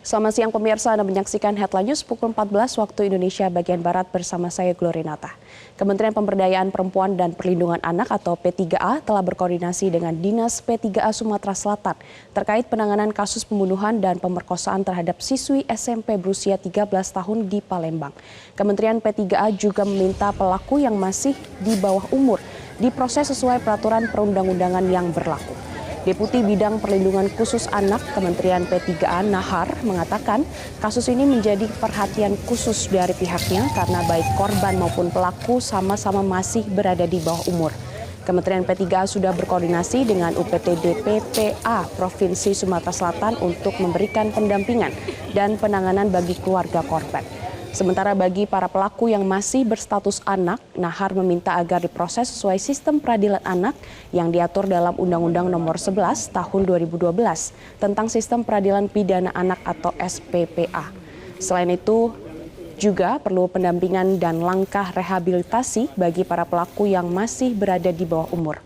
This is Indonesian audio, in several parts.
Selamat siang pemirsa, Anda menyaksikan Headline News pukul 14 waktu Indonesia bagian Barat bersama saya Glorinata. Kementerian Pemberdayaan Perempuan dan Perlindungan Anak atau P3A telah berkoordinasi dengan Dinas P3A Sumatera Selatan terkait penanganan kasus pembunuhan dan pemerkosaan terhadap siswi SMP berusia 13 tahun di Palembang. Kementerian P3A juga meminta pelaku yang masih di bawah umur diproses sesuai peraturan perundang-undangan yang berlaku. Deputi Bidang Perlindungan Khusus Anak Kementerian P3A Nahar mengatakan kasus ini menjadi perhatian khusus dari pihaknya karena baik korban maupun pelaku sama-sama masih berada di bawah umur. Kementerian P3A sudah berkoordinasi dengan UPTD PPA Provinsi Sumatera Selatan untuk memberikan pendampingan dan penanganan bagi keluarga korban. Sementara bagi para pelaku yang masih berstatus anak, Nahar meminta agar diproses sesuai sistem peradilan anak yang diatur dalam Undang-Undang Nomor 11 Tahun 2012 tentang Sistem Peradilan Pidana Anak atau SPPA. Selain itu, juga perlu pendampingan dan langkah rehabilitasi bagi para pelaku yang masih berada di bawah umur.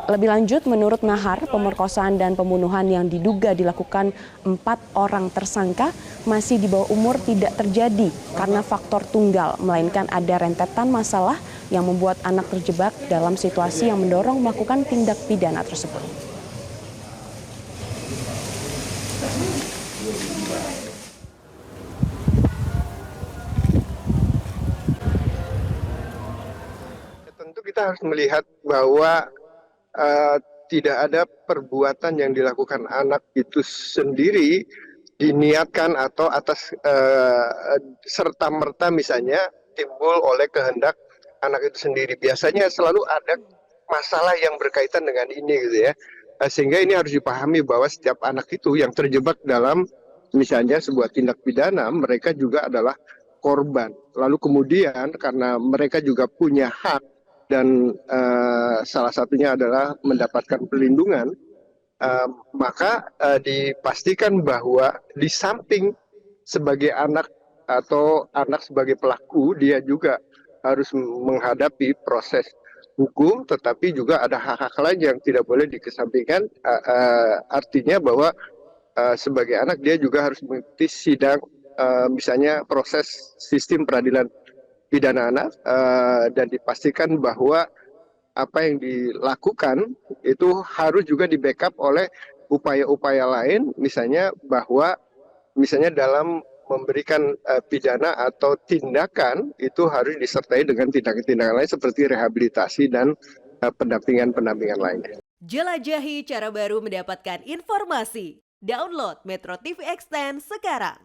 Lebih lanjut, menurut Nahar, pemerkosaan dan pembunuhan yang diduga dilakukan 4 orang tersangka masih di bawah umur tidak terjadi karena faktor tunggal, melainkan ada rentetan masalah yang membuat anak terjebak dalam situasi yang mendorong melakukan tindak pidana tersebut. Tentu kita harus melihat bahwa tidak ada perbuatan yang dilakukan anak itu sendiri diniatkan atau atas serta-merta misalnya timbul oleh kehendak anak itu sendiri. Biasanya selalu ada masalah yang berkaitan dengan ini gitu ya. Sehingga ini harus dipahami bahwa setiap anak itu yang terjebak dalam misalnya sebuah tindak pidana, mereka juga adalah korban. Lalu kemudian karena mereka juga punya hak dan salah satunya adalah mendapatkan perlindungan, maka dipastikan bahwa di samping sebagai anak atau anak sebagai pelaku, dia juga harus menghadapi proses hukum, tetapi juga ada hak-hak lain yang tidak boleh dikesampingkan. Artinya bahwa sebagai anak dia juga harus mengikuti sidang, misalnya proses sistem peradilan pidana anak, dan dipastikan bahwa apa yang dilakukan itu harus juga di-backup oleh upaya-upaya lain, misalnya bahwa misalnya dalam memberikan pidana atau tindakan itu harus disertai dengan tindakan-tindakan lain seperti rehabilitasi dan pendampingan-pendampingan lainnya. Jelajahi cara baru mendapatkan informasi. Download Metro TV Extend sekarang.